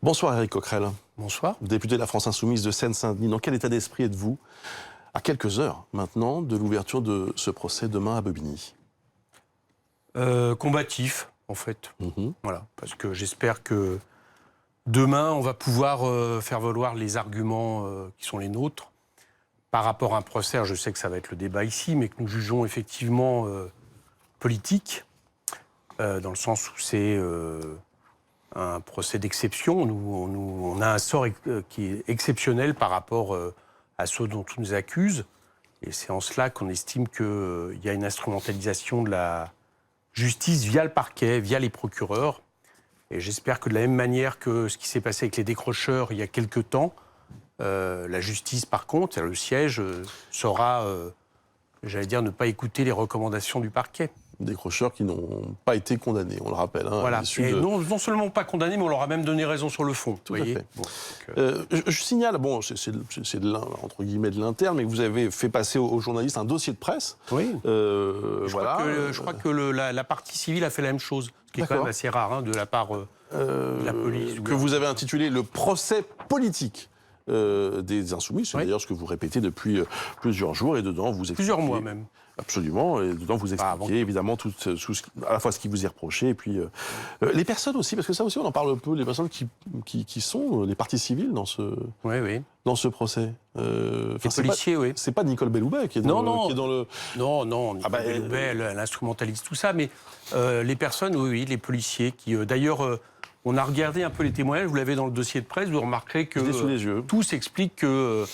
Bonsoir Éric Coquerel. Bonsoir. Député de la France Insoumise de Seine-Saint-Denis. Dans quel état d'esprit êtes-vous, à quelques heures maintenant, de l'ouverture de ce procès demain à Bobigny? Combatif, en fait. Voilà, parce que j'espère que demain, on va pouvoir faire valoir les arguments qui sont les nôtres par rapport à un procès. Je sais que ça va être le débat ici, mais que nous jugeons effectivement politique, dans le sens où c'est un procès d'exception. On a un sort qui est exceptionnel par rapport à ceux dont on nous accuse. Et c'est en cela qu'on estime qu'il y a une instrumentalisation de la justice via le parquet, via les procureurs. Et j'espère que de la même manière que ce qui s'est passé avec les décrocheurs il y a quelque temps, la justice, par contre, le siège, saura, j'allais dire, ne pas écouter les recommandations du parquet. Décrocheurs qui n'ont pas été condamnés, on le rappelle. Hein, voilà. Et non seulement pas condamnés, mais on leur a même donné raison sur le fond. Tout à fait. Bon, je signale, bon, c'est entre guillemets de l'interne, mais que vous avez fait passer aux journalistes un dossier de presse. Oui. Voilà. Je crois que la partie civile a fait la même chose, ce qui est quand même assez rare hein, de la part de la police. Que vous avez intitulé le procès politique des Insoumis. C'est d'ailleurs ce que vous répétez depuis plusieurs jours, et dedans vous expliquez... Plusieurs mois même. Absolument, et dedans vous expliquez évidemment tout, à la fois ce qui vous est reproché, et puis les personnes aussi, parce que ça aussi on en parle un peu, les personnes qui sont les parties civiles dans ce procès. Les policiers, oui. C'est pas Nicole Belloubet qui est dans le... Non, Nicole Belloubet, elle instrumentalise tout ça, mais les personnes, oui, les policiers qui, d'ailleurs... on a regardé un peu les témoignages, vous l'avez dans le dossier de presse, vous remarquerez que tout s'explique que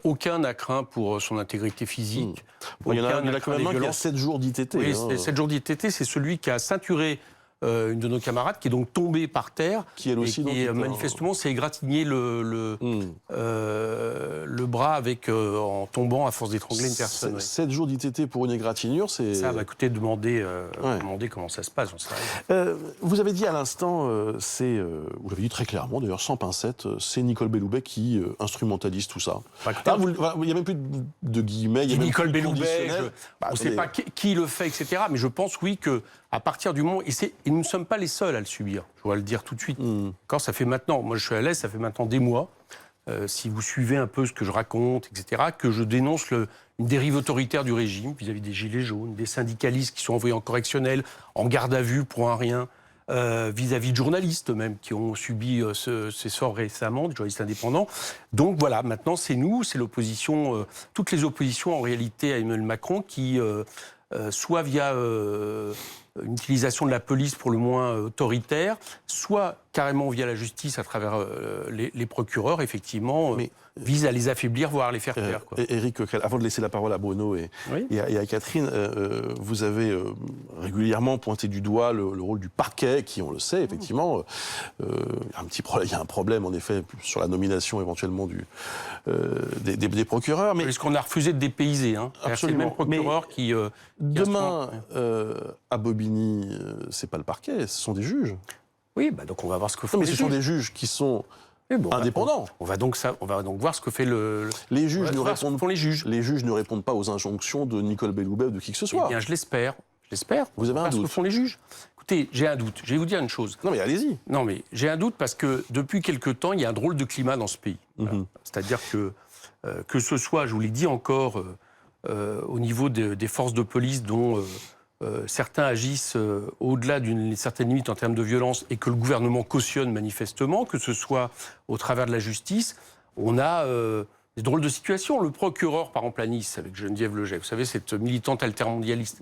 aucun n'a craint pour son intégrité physique. Il y en a quand même un qui a 7 jours d'ITT. Oui, 7 jours d'ITT, c'est celui qui a ceinturé une de nos camarades, qui est donc tombée par terre, qui elle aussi, et qui manifestement s'est égratigné le bras en tombant à force d'étrangler une personne. 7 jours d'ITT pour une égratignure, c'est... Ça va coûter de demander comment ça se passe, j'en sais rien. Vous avez dit à l'instant, vous l'avez dit très clairement, d'ailleurs sans pincette, c'est Nicole Belloubet qui instrumentalise tout ça. Il n'y a même plus de guillemets. Nicole Belloubet, on ne sait pas qui le fait, etc. Mais je pense, oui, qu'à partir du moment... Et nous ne sommes pas les seuls à le subir, je dois le dire tout de suite. Quand ça fait maintenant, moi je suis à l'aise, ça fait maintenant des mois, si vous suivez un peu ce que je raconte, etc., que je dénonce une dérive autoritaire du régime vis-à-vis des gilets jaunes, des syndicalistes qui sont envoyés en correctionnel, en garde à vue pour un rien, vis-à-vis de journalistes même qui ont subi ces sorts récemment, des journalistes indépendants. Donc voilà, maintenant c'est nous, c'est l'opposition, toutes les oppositions en réalité à Emmanuel Macron qui, soit via... une utilisation de la police pour le moins autoritaire, soit carrément via la justice à travers les procureurs, effectivement, vise à les affaiblir, voire à les faire taire. Éric Coquerel, avant de laisser la parole à Bruno et à Catherine, vous avez régulièrement pointé du doigt le rôle du parquet, qui, on le sait, effectivement, il y a un problème, en effet, sur la nomination éventuellement des procureurs. Parce qu'on a refusé de dépayser. C'est le même procureur qui demain, à Bobigny, c'est pas le parquet, ce sont des juges. Oui, donc on va voir ce que font les juges. Ce sont des juges qui sont indépendants. On va donc voir ce que fait les juges. Les juges ne répondent pas aux injonctions de Nicole Belloubet ou de qui que ce soit. Eh bien, je l'espère. Vous avez un doute? Ce que font les juges. Écoutez, j'ai un doute. Je vais vous dire une chose. Non, mais allez-y. Non, mais j'ai un doute parce que depuis quelque temps, il y a un drôle de climat dans ce pays. C'est-à-dire que ce soit, je vous l'ai dit encore, au niveau des forces de police dont... certains agissent au-delà d'une certaine limite en termes de violence et que le gouvernement cautionne manifestement, que ce soit au travers de la justice, on a des drôles de situations. Le procureur, par exemple, à Nice, avec Geneviève Leget, vous savez, cette militante altermondialiste,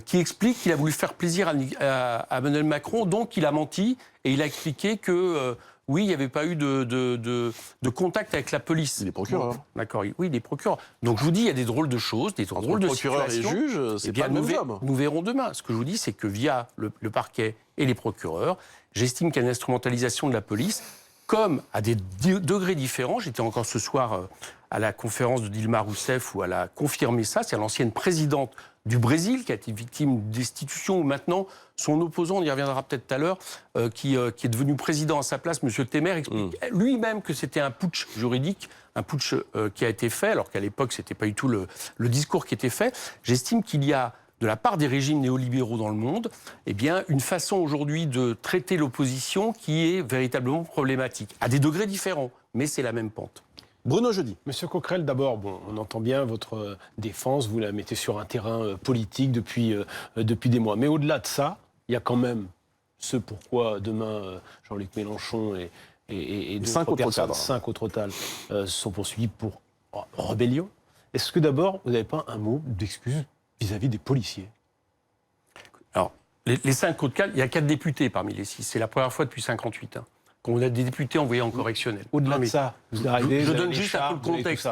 qui explique qu'il a voulu faire plaisir à Emmanuel Macron, donc il a menti et il a expliqué que... oui, il n'y avait pas eu de contact avec la police. Les procureurs. D'accord, oui, les procureurs. Donc je vous dis, il y a des drôles de choses, des drôles de situations. Procureurs et juges, c'est pas le même job. Nous verrons demain. Ce que je vous dis, c'est que via le parquet et les procureurs, j'estime qu'il y a une instrumentalisation de la police, comme à des degrés différents. J'étais encore ce soir à la conférence de Dilma Rousseff où elle a confirmé ça. C'est l'ancienne présidente du Brésil qui a été victime d'une destitution, où maintenant son opposant, on y reviendra peut-être tout à l'heure, qui est devenu président à sa place, M. Temer, explique lui-même que c'était un putsch juridique, un putsch qui a été fait, alors qu'à l'époque, ce n'était pas du tout le discours qui était fait. J'estime qu'il y a de la part des régimes néolibéraux dans le monde, eh bien, une façon aujourd'hui de traiter l'opposition qui est véritablement problématique, à des degrés différents, mais c'est la même pente. Bruno Jeudi. Monsieur Coquerel, d'abord, on entend bien votre défense, vous la mettez sur un terrain politique depuis des mois. Mais au-delà de ça, il y a quand même ce pourquoi demain Jean-Luc Mélenchon et d'autres personnes, 5 au total, sont poursuivis pour rébellion. Est-ce que d'abord, vous n'avez pas un mot d'excuse vis-à-vis des policiers? Alors, les 5 autres cas, il y a 4 députés parmi les 6. C'est la première fois depuis 1958. Quand on a des députés envoyés en correctionnel. Au-delà de ça, vous arrivez, je donne juste un peu le contexte.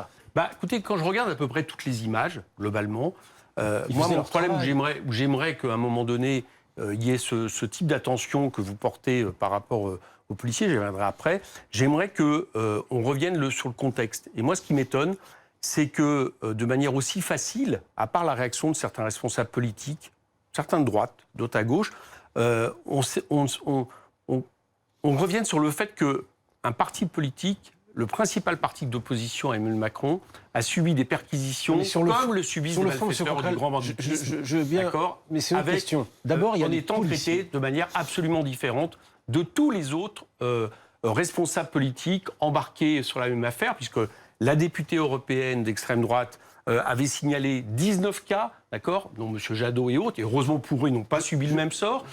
Écoutez, quand je regarde à peu près toutes les images, globalement, moi, mon problème où j'aimerais qu'à un moment donné, il y ait ce type d'attention que vous portez par rapport aux policiers, j'y reviendrai après, j'aimerais qu'on revienne sur le contexte. Et moi, ce qui m'étonne, c'est que de manière aussi facile, à part la réaction de certains responsables politiques, certains de droite, d'autres à gauche, on revienne sur le fait qu'un parti politique, le principal parti d'opposition à Emmanuel Macron, a subi des perquisitions comme le subissent les malfaiteurs du grand banditisme. Je veux bien, mais c'est une question. D'abord, en étant traité de manière absolument différente de tous les autres responsables politiques embarqués sur la même affaire, puisque la députée européenne d'extrême droite avait signalé 19 cas, d'accord, dont M. Jadot et autres, et heureusement pour eux, ils n'ont pas subi le même sort.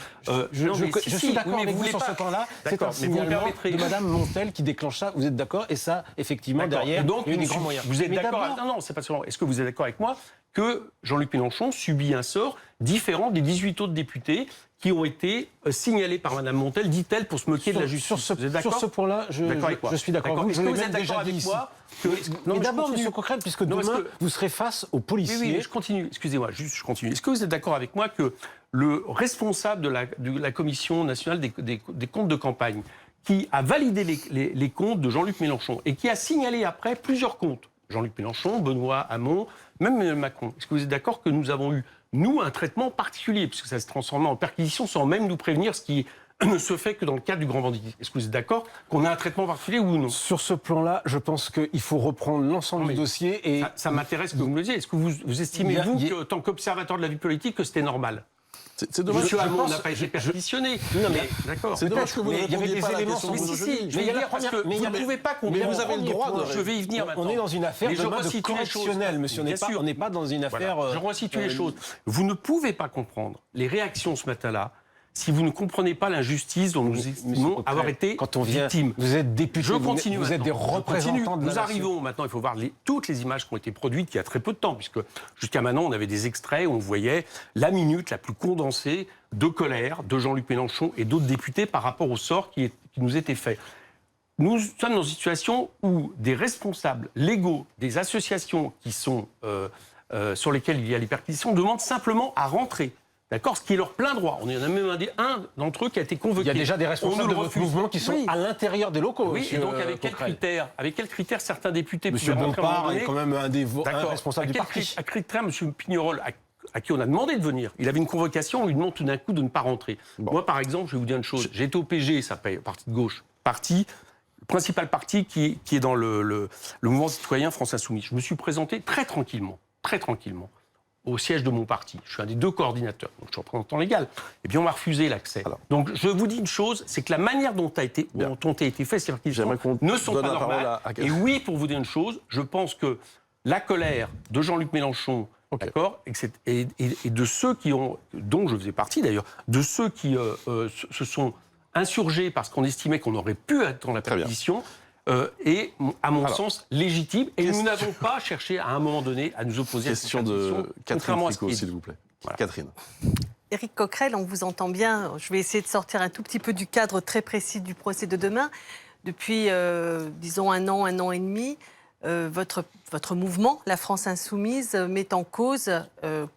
Je suis d'accord avec vous sur ce point-là. C'est un signalement de Mme Montel qui déclenche ça. Vous êtes d'accord? Et ça, effectivement, derrière, donc, il y a des grands moyens. Vous êtes d'accord? Non, c'est pas seulement. Est-ce que vous êtes d'accord avec moi que Jean-Luc Mélenchon subit un sort différent des 18 autres députés qui ont été signalés par Mme Montel, dit-elle, pour se moquer de la justice? Sur ce point-là, je suis d'accord. Est-ce que vous êtes d'accord avec moi mais d'abord, M. Coquerel, puisque demain, vous serez face aux policiers... Oui, mais je continue. Excusez-moi, je continue. Est-ce que vous êtes d'accord avec moi que le responsable de la Commission nationale des comptes de campagne, qui a validé les comptes de Jean-Luc Mélenchon et qui a signalé après plusieurs comptes, Jean-Luc Mélenchon, Benoît Hamon, même Emmanuel Macron, est-ce que vous êtes d'accord que nous avons eu, nous, un traitement particulier, puisque ça se transformait en perquisition sans même nous prévenir, ce qui ne se fait que dans le cadre du grand banditisme? Est-ce que vous êtes d'accord qu'on a un traitement particulier ou non? Sur ce plan-là, je pense qu'il faut reprendre l'ensemble du dossier. Et ça m'intéresse que vous me le disiez. Est-ce que vous estimez, en tant qu'observateur de la vie politique, que c'était normal? C'est dommage. Monsieur Hamon n'a pas été perquisitionné. Non, mais d'accord. C'est dommage que vous ne répondiez pas à la question. Mais vous ne pouvez pas comprendre. Mais vous avez le droit de... Je vais y venir maintenant. On est dans une affaire de correctionnelle, monsieur. On n'est pas dans une affaire... Je resitue les choses. Vous ne pouvez pas comprendre les réactions ce matin-là si vous ne comprenez pas l'injustice dont nous estimons avoir été victimes. Vous êtes député, je continue vous êtes des représentants de la nation. Nous arrivons maintenant, il faut voir toutes les images qui ont été produites il y a très peu de temps, puisque jusqu'à maintenant, on avait des extraits où on voyait la minute la plus condensée de colère de Jean-Luc Mélenchon et d'autres députés par rapport au sort qui nous était fait. Nous sommes dans une situation où des responsables légaux, des associations qui sont, sur lesquelles il y a les perquisitions, demandent simplement à rentrer. D'accord, ce qui est leur plein droit. On en a même un d'entre eux qui a été convoqué. Il y a déjà des responsables de votre mouvement qui sont à l'intérieur des locaux. Oui, et donc avec quels critères certains députés pouvaient rentrer? Monsieur Bompard est quand même un responsable du parti. À quel critère, M. Pignerol, à qui on a demandé de venir, il avait une convocation, on lui demande tout d'un coup de ne pas rentrer. Bon. Moi, par exemple, je vais vous dire une chose. J'ai été au PG, ça paye, parti de gauche, le principal parti qui est dans le mouvement citoyen France Insoumise. Je me suis présenté très tranquillement, au siège de mon parti. Je suis un des 2 coordinateurs, donc je suis représentant légal. Et bien, on m'a refusé l'accès. Donc, je vous dis une chose, c'est que la manière dont ont été faits ces perquisitions ne sont pas normales. Et oui, pour vous dire une chose, je pense que la colère de Jean-Luc Mélenchon, d'accord, et de ceux dont je faisais partie d'ailleurs, de ceux qui se sont insurgés parce qu'on estimait qu'on aurait pu être dans la perquisition, est, à mon sens, légitime. Et nous n'avons pas cherché, à un moment donné, à nous opposer à cette question de Catherine Tricot, s'il vous plaît. Voilà. Catherine. Éric Coquerel, on vous entend bien. Je vais essayer de sortir un tout petit peu du cadre très précis du procès de demain. Depuis, disons, un an et demi, votre mouvement, la France Insoumise, met en cause,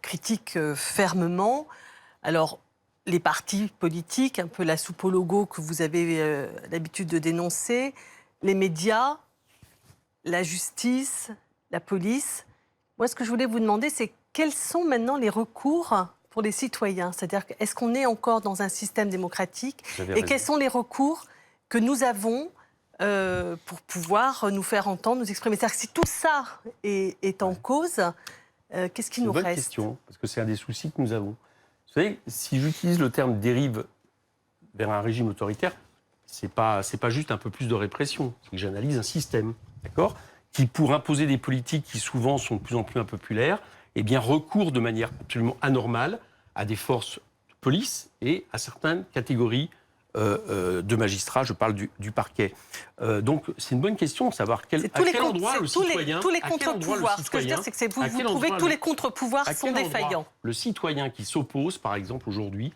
critique fermement, alors, les partis politiques, un peu la soupe au logo que vous avez l'habitude de dénoncer, les médias, la justice, la police. Moi, ce que je voulais vous demander, c'est quels sont maintenant les recours pour les citoyens? C'est-à-dire, est-ce qu'on est encore dans un système démocratique? Et quels sont les recours que nous avons pour pouvoir nous faire entendre, nous exprimer? C'est-à-dire que si tout ça est en cause, Qu'est-ce qui nous reste? C'est une bonne question, parce que c'est un des soucis que nous avons. Vous savez, si j'utilise le terme dérive vers un régime autoritaire, c'est pas juste un peu plus de répression, c'est que j'analyse un système, d'accord, qui, pour imposer des politiques qui souvent sont de plus en plus impopulaires, eh bien, recourt de manière absolument anormale à des forces de police et à certaines catégories de magistrats, je parle du parquet. Donc c'est une bonne question de savoir à quel endroit le citoyen... Tous les contre-pouvoirs. Ce que je veux dire, c'est que vous trouvez que tous les contre-pouvoirs sont défaillants. Le citoyen qui s'oppose, par exemple, aujourd'hui,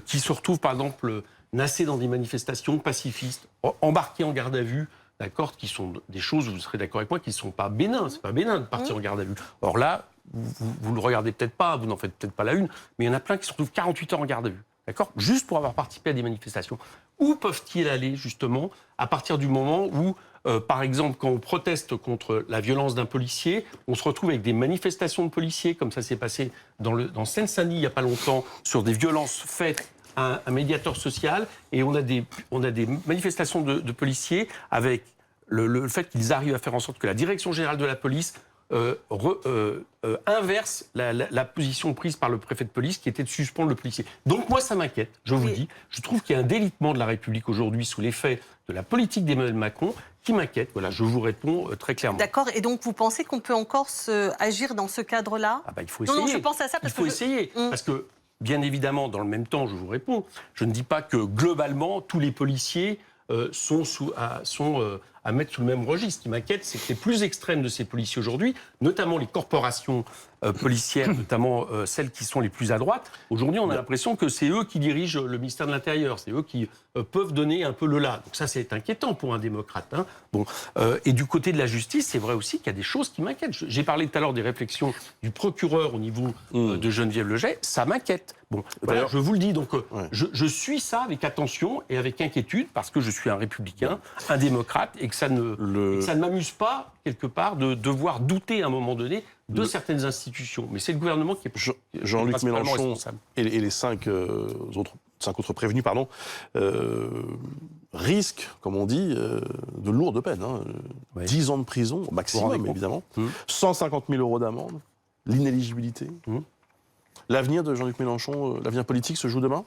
qui se retrouve, par exemple, nassé dans des manifestations pacifistes, embarqué en garde à vue, d'accord, qui sont des choses, vous serez d'accord avec moi, qui ne sont pas bénins. C'est pas bénin de partir en garde à vue. Or là, vous le regardez peut-être pas, vous n'en faites peut-être pas la une, mais il y en a plein qui se retrouvent 48 heures en garde à vue. D'accord ? Juste pour avoir participé à des manifestations. Où peuvent-ils aller, justement, à partir du moment où, par exemple, quand on proteste contre la violence d'un policier, on se retrouve avec des manifestations de policiers, comme ça s'est passé dans Seine-Saint-Denis il n'y a pas longtemps, sur des violences faites à un médiateur social, et on a des manifestations de policiers avec le fait qu'ils arrivent à faire en sorte que la direction générale de la police inverse la position prise par le préfet de police qui était de suspendre le policier. Donc moi ça m'inquiète, je vous le dis. Je trouve qu'il y a un délitement de la République aujourd'hui sous l'effet de la politique d'Emmanuel Macron qui m'inquiète. Voilà, je vous réponds très clairement. D'accord, et donc vous pensez qu'on peut encore agir dans ce cadre-là? Il faut essayer. Non, je pense à ça parce il faut essayer. Parce que, bien évidemment, dans le même temps, je vous réponds, je ne dis pas que globalement tous les policiers sont à mettre sous le même registre. Ce qui m'inquiète, c'est que les plus extrêmes de ces policiers aujourd'hui, notamment les corporations policières, notamment celles qui sont les plus à droite, aujourd'hui on a l'impression que c'est eux qui dirigent le ministère de l'Intérieur, c'est eux qui peuvent donner un peu le là. Donc ça c'est inquiétant pour un démocrate. Hein. Bon. Et du côté de la justice, c'est vrai aussi qu'il y a des choses qui m'inquiètent. J'ai parlé tout à l'heure des réflexions du procureur au niveau de Geneviève Leget, ça m'inquiète. Bon, voilà, je vous le dis, donc je suis ça avec attention et avec inquiétude parce que je suis un républicain, un démocrate et que ça ne m'amuse pas, quelque part, de devoir douter à un moment donné de certaines institutions. Mais c'est le gouvernement qui est Jean-Luc Mélenchon responsable. Et les cinq autres prévenus, risquent, comme on dit, de lourdes peines. 10 ans de prison, au maximum, évidemment. 150 000 euros d'amende, l'inéligibilité. L'avenir de Jean-Luc Mélenchon, l'avenir politique se joue demain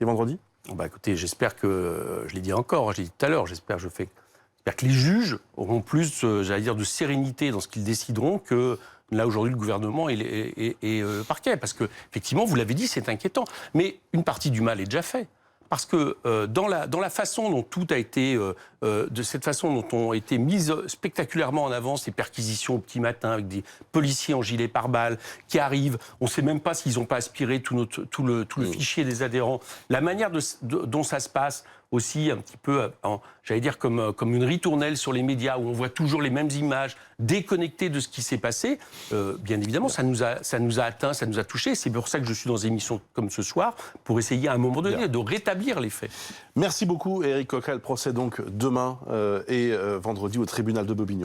et vendredi? Écoutez, j'espère que, je l'ai dit encore, je l'ai dit tout à l'heure, j'espère que les juges auront plus, de sérénité dans ce qu'ils décideront que là, aujourd'hui, le gouvernement et le parquet. Parce que, effectivement, vous l'avez dit, c'est inquiétant. Mais une partie du mal est déjà faite. Parce que dans la façon dont tout a été, de cette façon dont ont été mises spectaculairement en avant ces perquisitions au petit matin avec des policiers en gilet pare-balles qui arrivent, on ne sait même pas s'ils n'ont pas aspiré tout le fichier des adhérents. La manière dont ça se passe aussi un petit peu, comme une ritournelle sur les médias où on voit toujours les mêmes images déconnectées de ce qui s'est passé, bien évidemment, ça nous a atteint, ça nous a touchés. C'est pour ça que je suis dans des émissions comme ce soir, pour essayer à un moment donné de rétablir les faits. Merci beaucoup, Éric Coquerel. Procès donc demain et vendredi au tribunal de Bobigny.